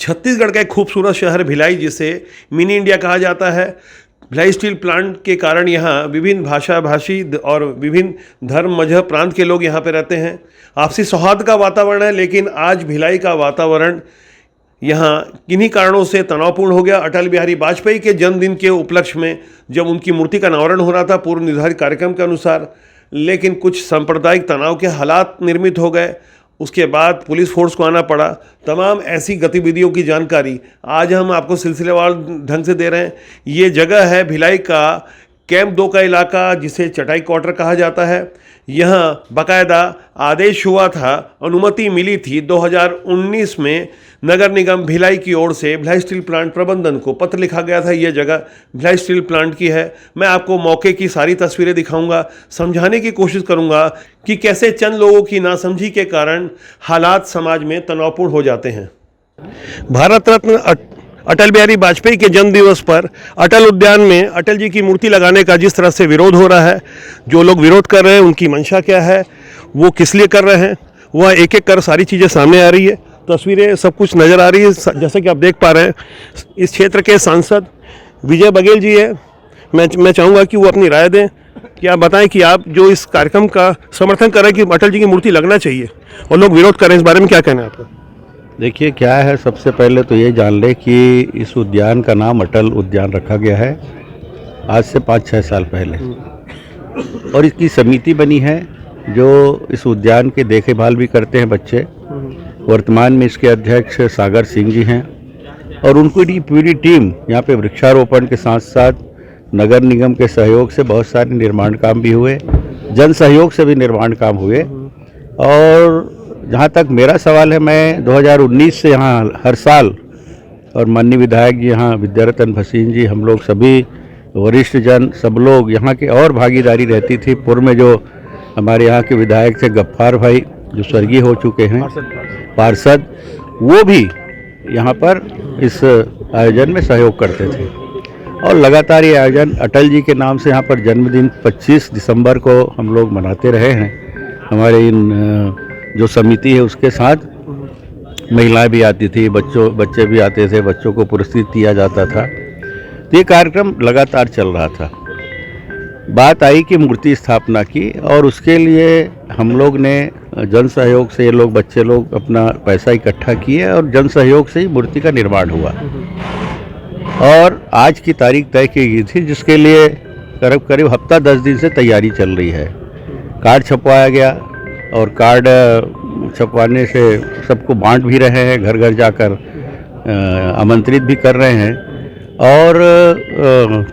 छत्तीसगढ़ का एक खूबसूरत शहर भिलाई, जिसे मिनी इंडिया कहा जाता है। भिलाई स्टील प्लांट के कारण यहाँ विभिन्न भाषा भाषी और विभिन्न धर्म मजहब प्रांत के लोग यहाँ पे रहते हैं। आपसी सौहार्द का वातावरण है, लेकिन आज भिलाई का वातावरण यहाँ किन्हीं कारणों से तनावपूर्ण हो गया। अटल बिहारी वाजपेयी के जन्मदिन के उपलक्ष्य में जब उनकी मूर्ति का अनावरण हो रहा था पूर्व निर्धारित कार्यक्रम के अनुसार, लेकिन कुछ सांप्रदायिक तनाव के हालात निर्मित हो गए। उसके बाद पुलिस फोर्स को आना पड़ा। तमाम ऐसी गतिविधियों की जानकारी आज हम आपको सिलसिलेवार ढंग से दे रहे हैं। ये जगह है भिलाई का कैंप 2 का इलाका, जिसे चटाई क्वार्टर कहा जाता है। यहाँ बाकायदा आदेश हुआ था, अनुमति मिली थी 2019 में नगर निगम भिलाई की ओर से भिलाई स्टील प्लांट प्रबंधन को पत्र लिखा गया था। ये जगह भिलाई स्टील प्लांट की है। मैं आपको मौके की सारी तस्वीरें दिखाऊंगा, समझाने की कोशिश करूंगा कि कैसे चंद लोगों की नासमझी के कारण हालात समाज में तनावपूर्ण हो जाते हैं। भारत रत्न अटल बिहारी वाजपेयी के जन्म दिवस पर अटल उद्यान में अटल जी की मूर्ति लगाने का जिस तरह से विरोध हो रहा है, जो लोग विरोध कर रहे हैं उनकी मंशा क्या है, वो किस लिए कर रहे हैं, वह एक एक कर सारी चीज़ें सामने आ रही है। तस्वीरें सब कुछ नज़र आ रही है। जैसा कि आप देख पा रहे हैं, इस क्षेत्र के सांसद विजय बघेल जी है। मैं चाहूँगा कि वो अपनी राय दें कि आप बताएं कि आप जो इस कार्यक्रम का समर्थन कर रहे हैं कि अटल जी की मूर्ति लगना चाहिए और लोग विरोध कर रहे हैं, इस बारे में क्या कहना है आपका? देखिए क्या है, सबसे पहले तो ये जान ले कि इस उद्यान का नाम अटल उद्यान रखा गया है आज से 5-6 साल पहले, और इसकी समिति बनी है जो इस उद्यान के देखभाल भी करते हैं बच्चे। वर्तमान में इसके अध्यक्ष सागर सिंह जी हैं, और उनकी पूरी टीम यहाँ पे वृक्षारोपण के साथ साथ नगर निगम के सहयोग से बहुत सारे निर्माण काम भी हुए, जन सहयोग से भी निर्माण काम हुए। और जहाँ तक मेरा सवाल है, मैं 2019 से यहाँ हर साल, और माननीय विधायक जी यहाँ विद्यारतन भसीन जी, हम लोग सभी वरिष्ठ जन सब लोग यहाँ के, और भागीदारी रहती थी। पूर्व में जो हमारे यहाँ के विधायक थे गफ्फार भाई, जो स्वर्गीय हो चुके हैं पार्षद, वो भी यहाँ पर इस आयोजन में सहयोग करते थे। और लगातार ये आयोजन अटल जी के नाम से यहाँ पर जन्मदिन 25 दिसंबर को हम लोग मनाते रहे हैं। हमारे इन जो समिति है उसके साथ महिलाएं भी आती थी, बच्चे भी आते थे, बच्चों को पुरस्कृत किया जाता था। तो ये कार्यक्रम लगातार चल रहा था। बात आई कि मूर्ति स्थापना की, और उसके लिए हम लोग ने जन सहयोग से, ये लोग बच्चे लोग अपना पैसा इकट्ठा किए और जन सहयोग से ही मूर्ति का निर्माण हुआ। और आज की तारीख तय की गई थी, जिसके लिए करीब हफ्ता 10 दिन से तैयारी चल रही है। कार्ड छपवाया गया, और कार्ड छपवाने से सबको बांट भी रहे हैं, घर घर जाकर आमंत्रित भी कर रहे हैं। और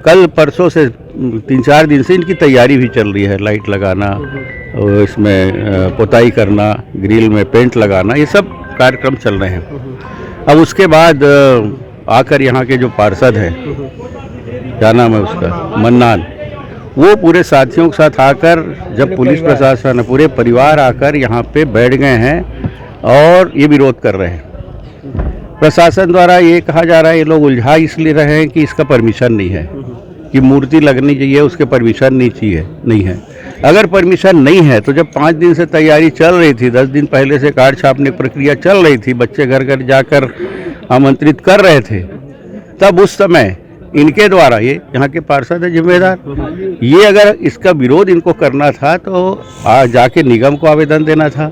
कल परसों से 3-4 दिन से इनकी तैयारी भी चल रही है। लाइट लगाना, इसमें पुताई करना, ग्रिल में पेंट लगाना, ये सब कार्यक्रम चल रहे हैं। अब उसके बाद आकर यहाँ के जो पार्षद हैं, क्या नाम है उसका, मन्नान, वो पूरे साथियों के साथ आकर, जब पुलिस प्रशासन, पूरे परिवार आकर यहाँ पे बैठ गए हैं और ये विरोध कर रहे हैं। प्रशासन द्वारा ये कहा जा रहा है, ये लोग उलझा इसलिए रहे हैं कि इसका परमिशन नहीं है, कि मूर्ति लगनी चाहिए, उसके परमिशन नहीं है। अगर परमिशन नहीं है तो जब 5 दिन से तैयारी चल रही थी, 10 दिन पहले से कार्ड छापने की प्रक्रिया चल रही थी, बच्चे घर घर जाकर आमंत्रित कर रहे थे, तब उस समय इनके द्वारा, ये यहाँ के पार्षद है जिम्मेदार, ये अगर इसका विरोध इनको करना था तो जाके निगम को आवेदन देना था,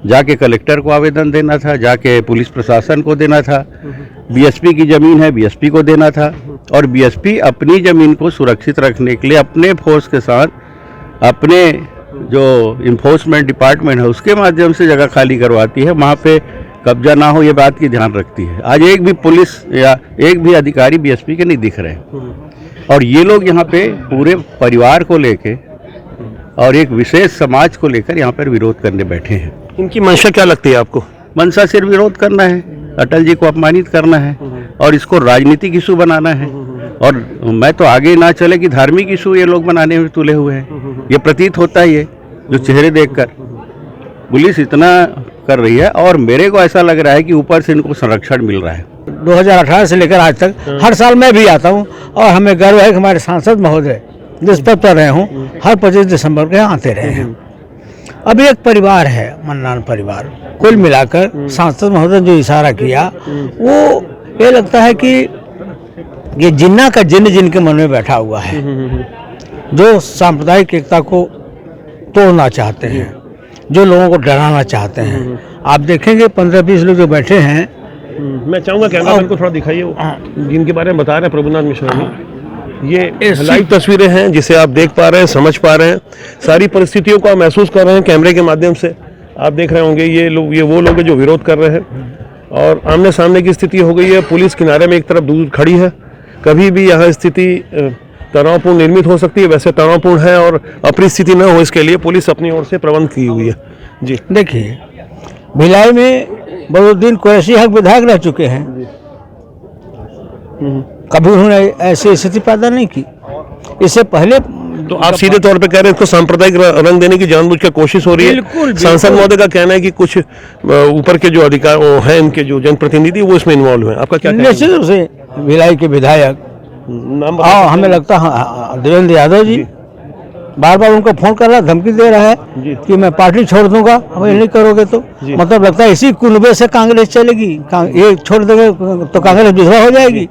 जाके कलेक्टर को आवेदन देना था, जाके पुलिस प्रशासन को देना था। बीएसपी की ज़मीन है, बीएसपी को देना था, और बीएसपी अपनी ज़मीन को सुरक्षित रखने के लिए अपने फोर्स के साथ, अपने जो इन्फोर्समेंट डिपार्टमेंट है उसके माध्यम से जगह खाली करवाती है, वहाँ पे कब्जा ना हो, ये बात की ध्यान रखती है। आज एक भी पुलिस या एक भी अधिकारी बीएसपी के नहीं दिख रहे हैं, और ये लोग यहाँ पे पूरे परिवार को लेके और एक विशेष समाज को लेकर यहाँ पर विरोध करने बैठे हैं। इनकी मंशा क्या लगती है आपको? मंशा सिर्फ विरोध करना है, अटल जी को अपमानित करना है, और इसको राजनीतिक इशू बनाना है। और मैं तो आगे ना चले कि धार्मिक इशू ये लोग बनाने में तुले हुए हैं। ये प्रतीत होता है, ये जो चेहरे देखकर पुलिस इतना कर रही है, और मेरे को ऐसा लग रहा है कि ऊपर से इनको संरक्षण मिल रहा है। 2018 से लेकर आज तक हर साल मैं भी आता हूँ, और हमें गर्व है कि हमारे सांसद महोदय जिस पद पर रहे हूँ, हर 25 दिसंबर को यहाँ आते रहे हैं। अभी एक परिवार है, मन्नान परिवार। कुल मिलाकर सांसद महोदय ने जो इशारा किया वो ये लगता है कि ये जिन्ना का जिन्न जिनके मन में बैठा हुआ है, जो सांप्रदायिक एकता को तोड़ना चाहते हैं, जो लोगों को डराना चाहते हैं। आप देखेंगे 15-20 लोग जो बैठे हैं। मैं चाहूंगा कैमरा मैन को थोड़ा दिखाइए वो जिनके बारे में बता रहे हैं प्रभुनाथ मिश्रा जी। ये लाइव तस्वीरें हैं जिसे आप देख पा रहे हैं, समझ पा रहे हैं, सारी परिस्थितियों को आप महसूस कर रहे हैं कैमरे के माध्यम से। आप देख रहे होंगे ये वो लोग हैं जो विरोध कर रहे हैं और आमने सामने की स्थिति हो गई है। पुलिस किनारे में एक तरफ दूर खड़ी है। कभी भी यहाँ स्थिति तनावपूर्ण निर्मित हो सकती है, वैसे तनावपूर्ण है और अपनी स्थिति न हो इसके लिए पुलिस अपनी ओर से प्रबंध की हुई है। जी देखिए, भिलाई में बदरुद्दीन कुरैशी हक विधायक रह चुके हैं, कभी उन्होंने ऐसी स्थिति पैदा नहीं की। इससे पहले तो आप सीधे तौर पे कह रहे हैं इसको सांप्रदायिक रंग देने की जानबूझकर कोशिश हो रही है। बिल्कुल। सांसद महोदय का कहना है कि कुछ ऊपर के जो अधिकार हैं, इनके जो जनप्रतिनिधि वो इसमें इन्वॉल्व हैं। आपका क्या कहना है? निश्चित रूप से भिलाई के विधायक नाम हमें लगता है देवेंद्र यादव जी बार बार उनको फोन कर रहा है, धमकी दे रहा है कि मैं पार्टी छोड़ दूंगा, अब ये नहीं करोगे तो। मतलब लगता है इसी कुनबे से कांग्रेस चलेगी, ये छोड़ देंगे तो कांग्रेस विधवा हो जाएगी।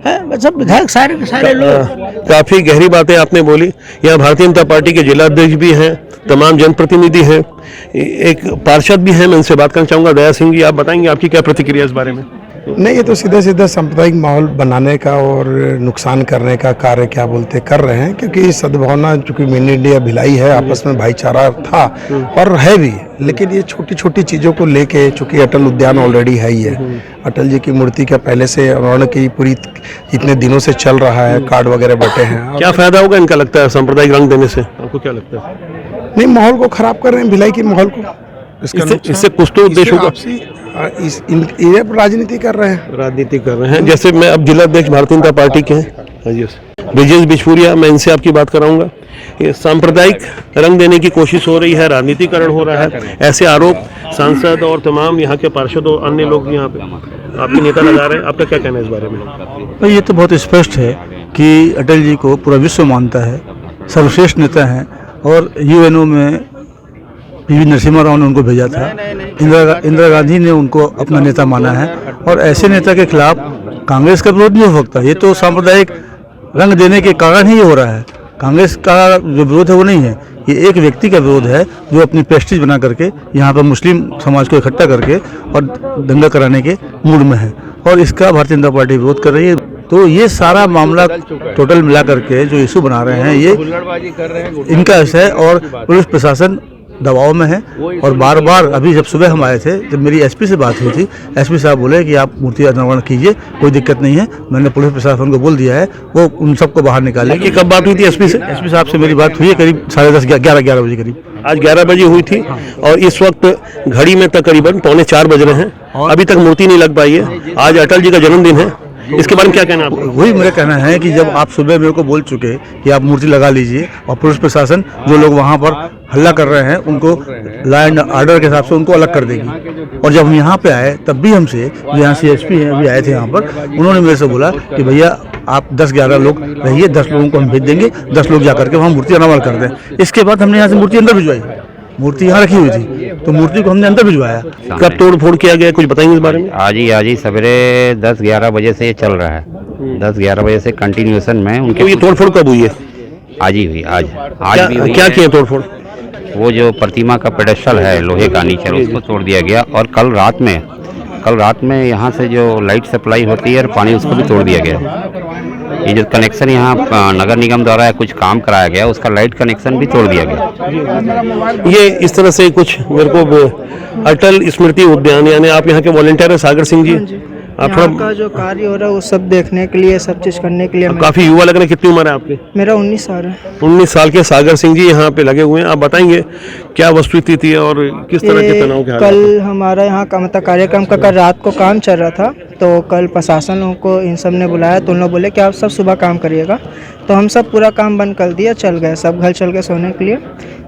है सब विधायक सारे के सारे लोग। काफी गहरी बातें आपने बोली। यहाँ भारतीय जनता पार्टी के जिला अध्यक्ष भी हैं, तमाम जनप्रतिनिधि हैं, एक पार्षद भी हैं। मैं इनसे बात करना चाहूंगा। दया सिंह जी, आप बताएंगे आपकी क्या प्रतिक्रिया इस बारे में? नहीं, ये तो सीधा सीधा सांप्रदायिक माहौल बनाने का और नुकसान करने का कार्य क्या बोलते कर रहे हैं, क्योंकि सद्भावना चूंकि मिनी इंडिया भिलाई है, आपस में भाईचारा था और है भी, लेकिन ये छोटी छोटी चीज़ों को लेके, चूंकि अटल उद्यान ऑलरेडी है ही है, अटल जी की मूर्ति का पहले से उन्होंने की पूरी इतने दिनों से चल रहा है, कार्ड वगैरह बैठे हैं। क्या फायदा होगा इनका लगता है सांप्रदायिक रंग देने से? आपको क्या लगता है? नहीं, माहौल को खराब कर रहे हैं, भिलाई के माहौल को। इससे कुछ तो उद्देश्य होगा। ये राजनीति कर रहे हैं, राजनीति कर रहे हैं। जैसे मैं अब जिला अध्यक्ष भारतीय जनता पार्टी के हैं ब्रिजेश बिछपुरिया, मैं इनसे आपकी बात कराऊंगा। ये सांप्रदायिक रंग देने की कोशिश हो रही है, राजनीतिकरण हो रहा है, ऐसे आरोप सांसद और तमाम यहाँ के पार्षद और अन्य लोग यहाँ पे आपके नेता लगा रहे हैं। आपका क्या कहना है इस बारे में? ये तो बहुत स्पष्ट है कि अटल जी को पूरा विश्व मानता है, सर्वश्रेष्ठ नेता हैं और यूएनओ में पीवी नरसिम्हा राव ने उनको भेजा था, इंदिरा गांधी ने उनको अपना नेता माना है और ऐसे नेता के खिलाफ कांग्रेस का विरोध नहीं हो सकता। ये तो सांप्रदायिक रंग देने के कारण ही हो रहा है। कांग्रेस का जो विरोध है वो नहीं है, ये एक व्यक्ति का विरोध है जो अपनी प्रेस्टीज बना करके यहाँ पर मुस्लिम समाज को इकट्ठा करके और दंगा कराने के मूड में है और इसका भारतीय जनता पार्टी विरोध कर रही है। तो ये सारा मामला टोटल मिला करके जो इशू बना रहे हैं, ये इनका है और पुलिस प्रशासन दबाव में है। और बार बार अभी जब सुबह हम आए थे, जब मेरी एसपी से बात हुई थी, एसपी साहब बोले कि आप मूर्ति अनावरण कीजिए, कोई दिक्कत नहीं है। मैंने पुलिस प्रशासन को बोल दिया है, वो उन सबको बाहर निकाले। कि कब बात हुई थी एसपी से? एसपी साहब से मेरी बात हुई है करीब 10:30 11 बजे करीब। आज 11 बजे हुई थी और इस वक्त घड़ी में तकरीबन 3:45 बज रहे हैं, अभी तक मूर्ति नहीं लग पाई है। आज अटल जी का जन्मदिन है, इसके बारे में क्या कहना है आपको? वही मेरा कहना है कि जब आप सुबह मेरे को बोल चुके कि आप मूर्ति लगा लीजिए और पुलिस प्रशासन जो लोग वहाँ पर हल्ला कर रहे हैं उनको लॉ एंड ऑर्डर के हिसाब से उनको अलग कर देगी। और जब हम यहाँ पे आए तब भी हमसे जो यहाँ से एसपी हैं अभी आए थे यहाँ पर, उन्होंने मेरे से बोला कि भैया आप 10-11 लोग रहिए, 10 लोगों को हम भेज देंगे, 10 लोग जाकर के वहाँ मूर्ति अनावरण कर दें। इसके बाद हमने यहाँ से मूर्ति अंदर भिजवाई। मूर्ति यहाँ रखी हुई थी तो मूर्ति को हमने अंदर भिजवाया। कब तोड़ फोड़ किया गया, कुछ बताएंगे इस बारे में? आज ही सवेरे 10-11 बजे से ये चल रहा है, 10-11 बजे से कंटिन्यूएशन में उनके। तो ये तोड़ फोड़ कब हुई है? आज ही हुई, आज भी हुई। क्या किया तोड़ फोड़? वो जो प्रतिमा का पेडेस्टल है लोहे का नीचे, उसको तोड़ दिया गया और कल रात में यहाँ से जो लाइट सप्लाई होती है और पानी, उसको भी तोड़ दिया गया। ये जो कनेक्शन यहाँ नगर निगम द्वारा कुछ काम कराया गया, उसका लाइट कनेक्शन भी तोड़ दिया गया। ये इस तरह से कुछ मेरे को अटल स्मृति उद्यान, यानी आप यहाँ के वॉलंटियर हैं सागर सिंह जी, आप यहाँ का जो कार्य हो रहा है वो सब देखने के लिए, सब चीज़ करने के लिए। काफ़ी युवा लग रहे हैं। कितनी उम्र है आपकी? मेरा 19 साल है। 19 साल के सागर सिंह जी यहाँ पे लगे हुए हैं। आप बताएंगे क्या वस्तुस्थिति है और किस तरह के तनाव के हालात? कल हमारा यहाँ का मतलब कार्यक्रम का कल रात को काम चल रहा था, तो कल प्रशासन लोगों को इन सब ने बुलाया, तो उन लोग बोले कि आप सब सुबह काम करिएगा। तो हम सब पूरा काम बंद कर दिया, चल गए, सब घर चल गए सोने के लिए।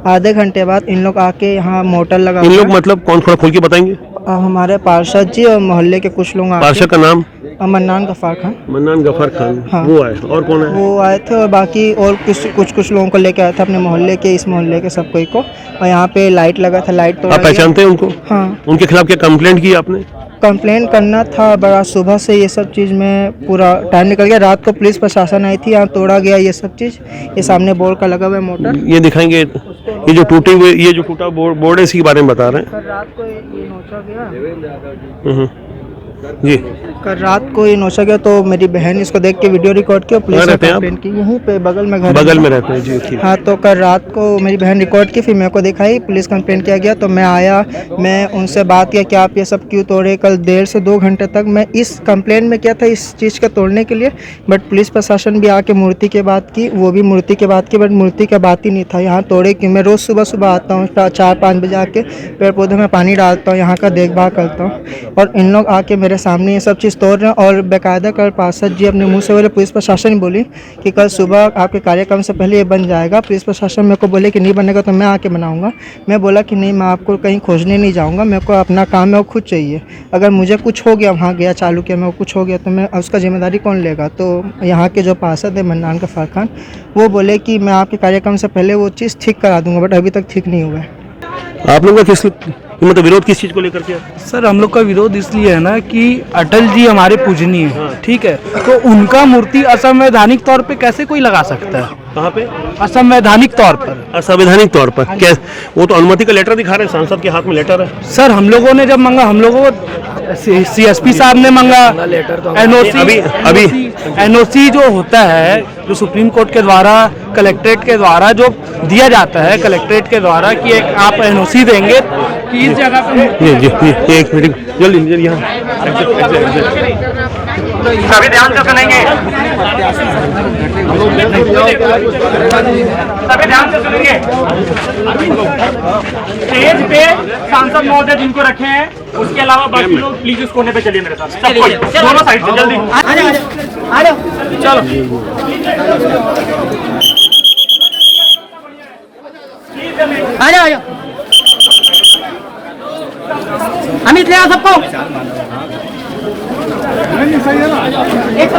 आधे घंटे बाद इन लोग आके यहाँ मोटर लगा। इन लोग मतलब कौन? थोड़ा खोल के बताएंगे। हमारे पार्षद जी और मोहल्ले के कुछ लोग। पार्षद का नाम? मन्नान गफ्फार खान। मन्नान गफर खान, हाँ। वो आए, और कौन है? वो आए थे और बाकी और कुछ लोगों को लेके आया था अपने मोहल्ले के, इस मोहल्ले के सब कोई को। और यहाँ पे लाइट लगा था, लाइट तोड़ा आप पहचानते हैं उनको? हाँ, उनके खिलाफ क्या कंप्लेंट की आपने? कंप्लेन करना था, बड़ा सुबह से ये सब चीज़ में पूरा टाइम निकल गया। रात को पुलिस प्रशासन आई थी, यहाँ तोड़ा गया ये सब चीज़। ये सामने बोर्ड का लगा हुआ है मोटर। ये दिखाएंगे, ये जो टूटा बोर्ड है, इसके बारे में बता रहे हैं। कल रात को ये नोचा गया। जी, कल रात को ये नोचा गया तो मेरी बहन इसको देख के वीडियो रिकॉर्ड किया, पुलिस कहाँ ने रहते हैं आप? कंप्लेन की। यहीं पे बगल में घर है। बगल में रहते हैं जी, ठीक। हाँ, तो कल रात को मेरी बहन रिकॉर्ड की, फिर मेरे को दिखाई, पुलिस कंप्लेंट किया गया तो मैं आया, मैं उनसे बात किया कि आप ये सब क्यों तोड़े। कल 1.5 से 2 घंटे तक मैं इस कंप्लेंट में किया था, इस चीज़ का तोड़ने के लिए। बट पुलिस प्रशासन भी आके मूर्ति की बात की, वो भी मूर्ति की बात की, बट मूर्ति का बात ही नहीं था। यहाँ तोड़े क्यों? मैं रोज़ सुबह सुबह आता हूँ, 4-5 बजे आके पेड़ पौधों में पानी डालता हूँ, यहाँ का देखभाल करता हूँ, और इन लोग आके मेरे सामने ये सब चीज़ तोड़ रहे हैं। और बाकायदा कल पार्षद जी अपने मुंह से बोले, पुलिस प्रशासन ही बोली कि कल सुबह आपके कार्यक्रम से पहले ये बन जाएगा। पुलिस प्रशासन मेरे को बोले कि नहीं बनेगा तो मैं आके बनाऊंगा। मैं बोला कि नहीं, मैं आपको कहीं खोजने नहीं जाऊंगा, मेरे को अपना काम है वो खुद चाहिए। अगर मुझे कुछ हो गया, वहाँ गया चालू किया, मेरे को कुछ हो गया तो मैं उसका जिम्मेदारी कौन लेगा? तो यहाँ के जो पार्षद है मन्नान गफ्फार खान, वो बोले कि मैं आपके कार्यक्रम से पहले वो चीज़ ठीक करा दूंगा, बट अभी तक ठीक नहीं हुआ है। आप लोगों का मतलब विरोध किस चीज़ को लेकर के? सर हम लोग का विरोध इसलिए है ना कि अटल जी हमारे पूजनीय हैं, ठीक है, तो उनका मूर्ति असंवैधानिक तौर पे कैसे कोई लगा सकता है? कहाँ पे? असंवैधानिक तौर पर। असंवैधानिक तौर पर क्या? वो तो अनुमति का लेटर दिखा रहे हैं, सांसद के हाथ में लेटर है। सर हम लोगों ने जब मांगा, हम लोगों को CSP साहब ने मांगा अभी NOC जो होता है, जो सुप्रीम कोर्ट के द्वारा, कलेक्ट्रेट के द्वारा जो दिया जाता है, कलेक्ट्रेट के द्वारा कि एक आप NOC देंगे कि इस जगह पे। जी, एक मिनट, जल्दी यहाँ सभी ध्यान से सुनेंगे, सभी ध्यान से सुनेंगे। स्टेज पे सांसद महोदय जिनको रखे हैं, उसके अलावा बाकी लोग प्लीज उस कोने पे चलिए मेरे साथ, सब कोई दोनों साइड से जल्दी चलो। आ जाओ अमित, ले आओ सबको। एक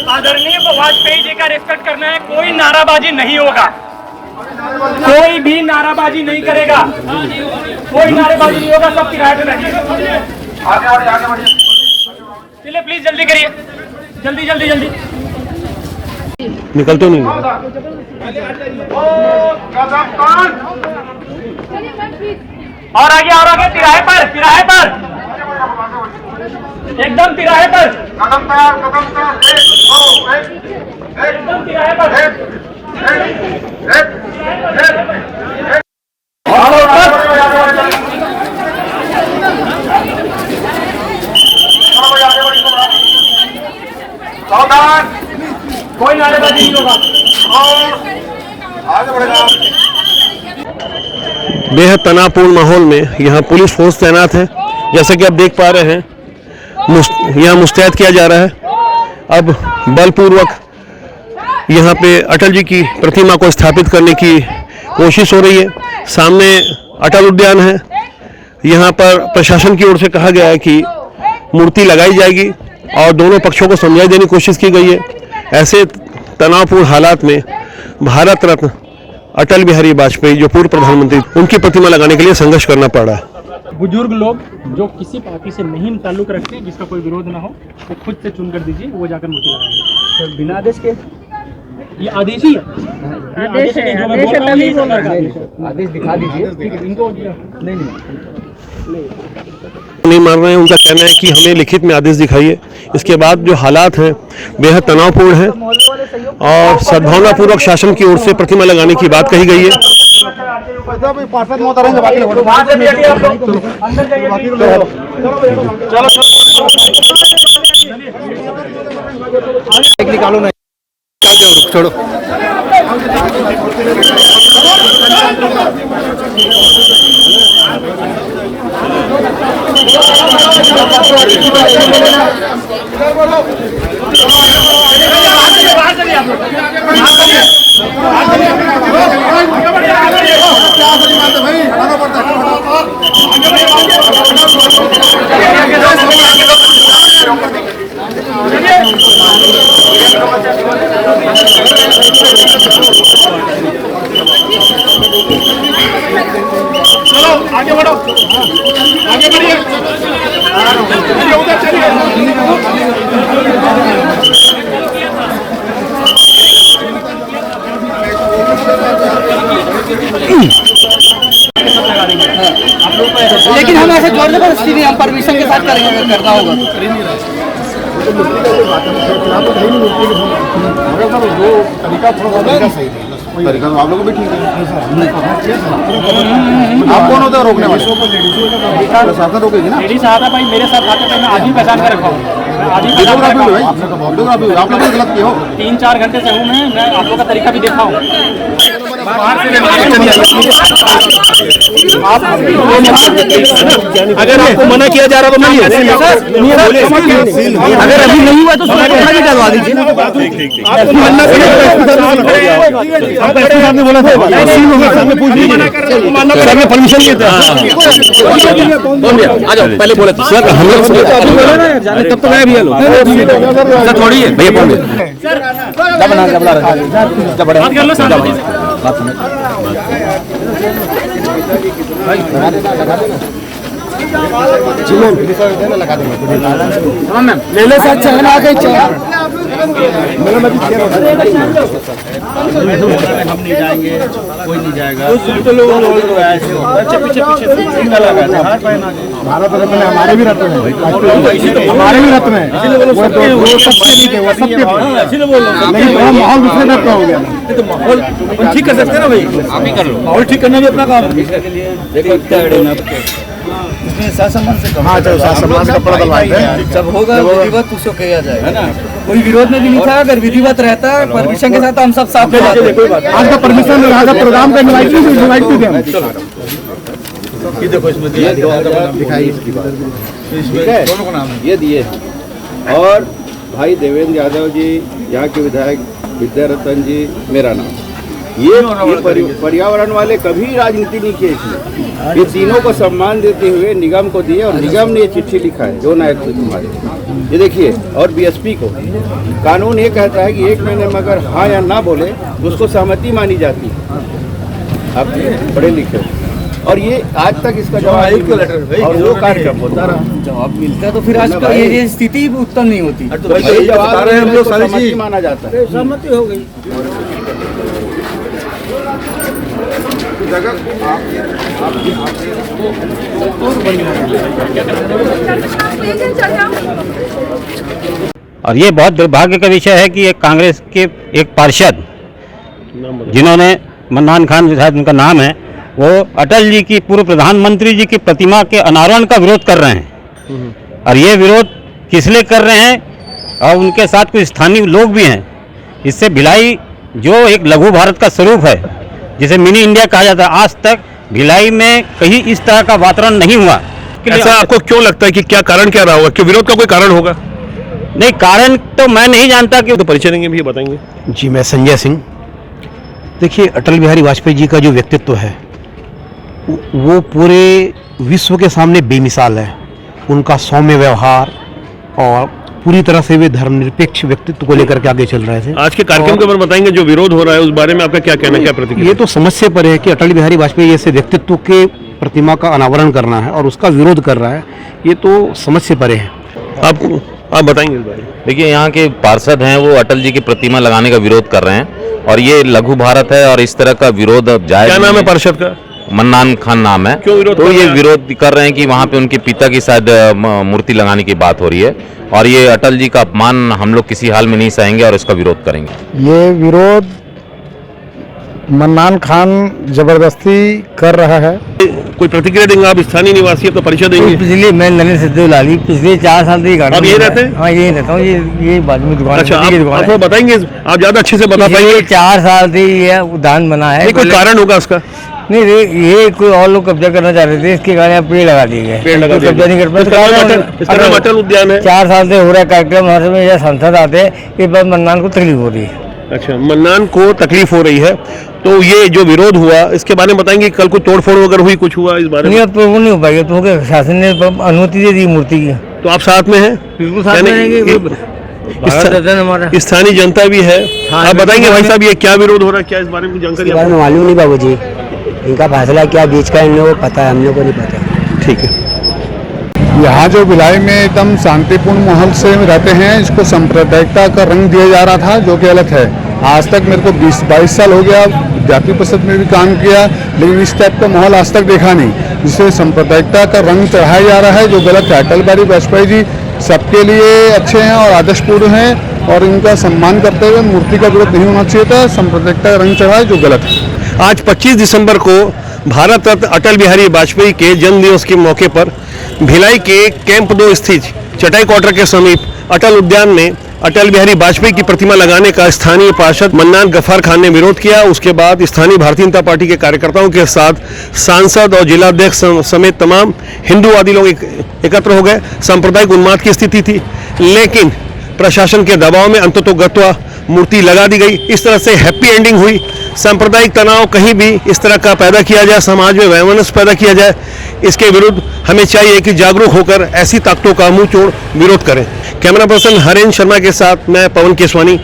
आदरणीय वाजपेयी जी का रिस्पेक्ट करना है, कोई नाराबाजी नहीं होगा, कोई भी नाराबाजी नहीं करेगा, कोई नारेबाजी नहीं होगा, सब किराए पे बैठिए। चलिए प्लीज जल्दी करिए, जल्दी जल्दी जल्दी। निकलते नहीं। और आगे तिराहे पर एकदम तिराहे पर, एकदम तिराहे पर। कोई नारेबाजी नहीं होगा, आगे बढ़ेगा। बेहद तनावपूर्ण माहौल में यहाँ पुलिस फोर्स तैनात है, जैसा कि आप देख पा रहे हैं। यहाँ मुस्तैद किया जा रहा है। अब बलपूर्वक यहाँ पे अटल जी की प्रतिमा को स्थापित करने की कोशिश हो रही है। सामने अटल उद्यान है। यहाँ पर प्रशासन की ओर से कहा गया है कि मूर्ति लगाई जाएगी और दोनों पक्षों को समझाई देने की कोशिश की गई है। ऐसे तनावपूर्ण हालात में भारत रत्न अटल बिहारी वाजपेयी, जो पूर्व प्रधानमंत्री, उनकी प्रतिमा लगाने के लिए संघर्ष करना पड़ा। बुजुर्ग लोग जो किसी पार्टी से नहीं ताल्लुक रखते हैं, जिसका कोई विरोध ना हो, वो खुद से चुन कर दीजिए, वो जाकर मूर्ति लगाएंगे बिना आदेश के। ये आदेश ही है, आदेश है, जो मैं बोल रहा हूँ यही सरकार का आदेश है। आदेश दिखा दीजिए। ठीक है, इनको नहीं मान रहे हैं। उनका कहना है कि हमें लिखित में आदेश दिखाइए। इसके बाद जो हालात हैं बेहद तनावपूर्ण हैं और सद्भावनापूर्वक शासन की ओर से प्रतिमा लगाने की बात कही गई है। निकालो ना, छोड़ो। आप चलो आगे बढ़ो, आगे बढ़िए, उधर चलिए। लेकिन हम ऐसे जोर जबरदस्ती नहीं, हम परमिशन के साथ करेंगे अगर करना होगा। तरीका तो आप लोगों को भी ठीक है। आप कौन होता है रोकने वाले? प्रशासन रोकेगी ना। लेडीज आता भाई मेरे साथ आते थे, मैं आदमी पहचान कर रखा हूँ, मैं आदमी पहचान कर रखा हूँ। आप लोग गलत किए हो। 3-4 घंटे से हूँ मैं आप लोग का तरीका भी देखा हूँ। अगर आपको मना किया जा रहा तो मानिए, अगर अभी नहीं हुआ तो सुबह भी करवा दीजिए। आपने बोला था परमिशन लिए थे। आ जाओ, पहले बोले थे सर, हम लोग तब तो मैं भी थोड़ी है भैया ले ले सर, चहन आ गई हम नहीं जाएंगे, कोई नहीं जाएगा। हमारे भी रत्न है, हमारे भी रत्न है। माहौल दूसरे रत्न हो गया। माहौल ठीक कर सकते हैं ना भाई, आप ही कर लो। माहौल ठीक करना भी अपना काम है। हाँ चलो, सम्मान से कपड़ा डलवाते हैं। जब होगा विधिवत उसको किया जाएगा ना। कोई विरोध में भी नहीं था, अगर विधिवत रहता परमिशन के साथ हम सब साफ कर देते। आज का परमिशन आज प्रोग्राम का इनवाइट भी दिया। ये देखो इसमें दिखाई इसकी बात, दोनों को नाम ये दिए। और भाई देवेंद्र यादव जी, यहाँ के विधायक विद्यारतन जी, मेरा नाम। ये पर्यावरण वाले कभी राजनीति नहीं किए इसमें। ये तीनों को सम्मान देते हुए निगम को दिए, और निगम ने ये चिट्ठी लिखा है जो नायक कुमार, ये देखिए। और बीएसपी को कानून ये कहता है कि 1 महीने में अगर हाँ या ना बोले तो उसको सहमति मानी जाती है। आप पढ़े लिखे, और ये आज तक इसका जवाब और वो कार्यक्रम होता रहा। जवाब मिलता तो फिर आज का ये स्थिति उत्पन्न नहीं होती। हम लोग सारी चीज माना जाता है। सहमति हो गई। और ये बहुत दुर्भाग्य का विषय है कि एक कांग्रेस के एक पार्षद जिन्होंने मन्नान खान विधायक उनका नाम है, वो अटल जी की, पूर्व प्रधानमंत्री जी की प्रतिमा के अनावरण का विरोध कर रहे हैं। और ये विरोध किस लिए कर रहे हैं, और उनके साथ कुछ स्थानीय लोग भी हैं। इससे भिलाई जो एक लघु भारत का स्वरूप है, जिसे मिनी इंडिया कहा जाता है, आज तक भिलाई में कहीं इस तरह का वातावरण नहीं हुआ। ऐसा आपको क्यों लगता है कि क्या कारण क्या रहा होगा? क्यों विरोध का कोई कारण होगा? नहीं, कारण तो मैं नहीं जानता कि तो परिचय देंगे भी, बताएंगे। जी, मैं संजय सिंह। देखिए, अटल बिहारी वाजपेयी जी का जो व्यक्तित्व है वो पूरे विश्व के सामने बेमिसाल है। उनका सौम्य व्यवहार और पूरी तरह से वे धर्मनिरपेक्ष व्यक्तित्व को लेकर के आगे चल रहे थे। आज के कार्यक्रम के बारे में बताएंगे, जो विरोध हो रहा है उस बारे में आपका क्या कहना, क्या प्रतिक्रिया? ये तो समझ से परे है कि अटल बिहारी वाजपेयी जैसे व्यक्तित्व के प्रतिमा का अनावरण करना है और उसका विरोध कर रहा है, ये तो समझ से परे है। आप बताएंगे इस बारे में। देखिए, यहाँ के पार्षद हैं वो अटल जी की प्रतिमा लगाने का विरोध कर रहे हैं, और ये लघु भारत है और इस तरह का विरोध अब जायज। क्या नाम है पार्षद का? मन्नान खान नाम है। क्यों विरोध? तो ये विरोध कर रहे हैं कि वहाँ पे उनके पिता की शायद मूर्ति लगाने की बात हो रही है, और ये अटल जी का अपमान हम लोग किसी हाल में नहीं सहेंगे और इसका विरोध करेंगे। ये विरोध मन्नान खान जबरदस्ती कर रहा है। कोई प्रतिक्रिया देंगे? आप स्थानीय निवासी, अब तो परिचय देंगे। पिछले मैं नरेंद्र सिद्धूलाली पिछले 4 साल से आप यही रहते हैं? हाँ, यही रहता हूँ। ये बाजू में दुकान। अच्छा, आप बताएंगे, आप ज्यादा अच्छे से बता पाएंगे। 4 साल से ये उद्यान बना है। कोई कारण होगा उसका? नहीं, ये कोई और लोग कब्जा करना चाह रहे थे, इसके कारण पेड़ लगा दिए गए। पेड़ लगा दिए, कब्जा नहीं कर पाए। अटल उद्यान है। 4 साल से हो रहा है कार्यक्रम, हर समय यह सांसद आते हैं, इस बार मन्नान को तकलीफ हो रही है। अच्छा, मन्नान को तकलीफ हो रही है, तो ये जो विरोध हुआ इसके बारे में बताएंगे। कल कोई तोड़फोड़ वगैरह हुई, कुछ हुआ इस बारे में? नहीं, अब तो वो नहीं हो पाएगा, तो शासन ने अनुमति दे दी मूर्ति की, तो आप साथ में हैं? बिल्कुल साथ में रहेंगे। हमारा स्थानीय जनता भी है। हाँ, आप बताएंगे भाई साहब, ये क्या विरोध हो रहा है, क्या इस बारे में जानकारी बारे में मालूम नहीं बाबू जी, इनका फैसला क्या बीच का इन लोगों को पता है, हम लोग को नहीं पता। ठीक है। यहाँ जो भिलाई में एकदम शांतिपूर्ण माहौल से रहते हैं, इसको सांप्रदायिकता का रंग दिया जा रहा था, जो कि गलत है। आज तक मेरे को 20-22 साल हो गया, विद्यार्थी परिषद में भी काम किया, लेकिन इस टाइप का माहौल आज तक देखा नहीं, जिससे सांप्रदायिकता का रंग चढ़ाया जा रहा है, जो गलत है। अटल बिहारी वाजपेयी जी सबके लिए अच्छे हैं और आदर्शपूर्ण हैं, और इनका सम्मान करते हुए मूर्ति का विरोध नहीं होना चाहिए था। सांप्रदायिकता का रंग चढ़ाए जो गलत है। आज 25 दिसंबर को भारत रत्न अटल बिहारी वाजपेयी के जन्म दिवस के मौके पर भिलाई के कैंप 2 स्थित चटाई क्वार्टर के समीप अटल उद्यान में अटल बिहारी वाजपेयी की प्रतिमा लगाने का स्थानीय पार्षद मन्नान गफ्फार खान ने विरोध किया। उसके बाद स्थानीय भारतीय जनता पार्टी के कार्यकर्ताओं के साथ सांसद और जिलाध्यक्ष समेत तमाम हिंदूवादी लोग एकत्र हो गए। सांप्रदायिक उन्माद की स्थिति थी, लेकिन प्रशासन के दबाव में अंततोगत्वा मूर्ति लगा दी गई। इस तरह से हैप्पी एंडिंग हुई। सांप्रदायिक तनाव कहीं भी इस तरह का पैदा किया जाए, समाज में वैमनस्य पैदा किया जाए, इसके विरुद्ध हमें चाहिए कि जागरूक होकर ऐसी ताकतों का मुंह तोड़ विरोध करें। कैमरा पर्सन हरेंद्र शर्मा के साथ मैं पवन केसवानी,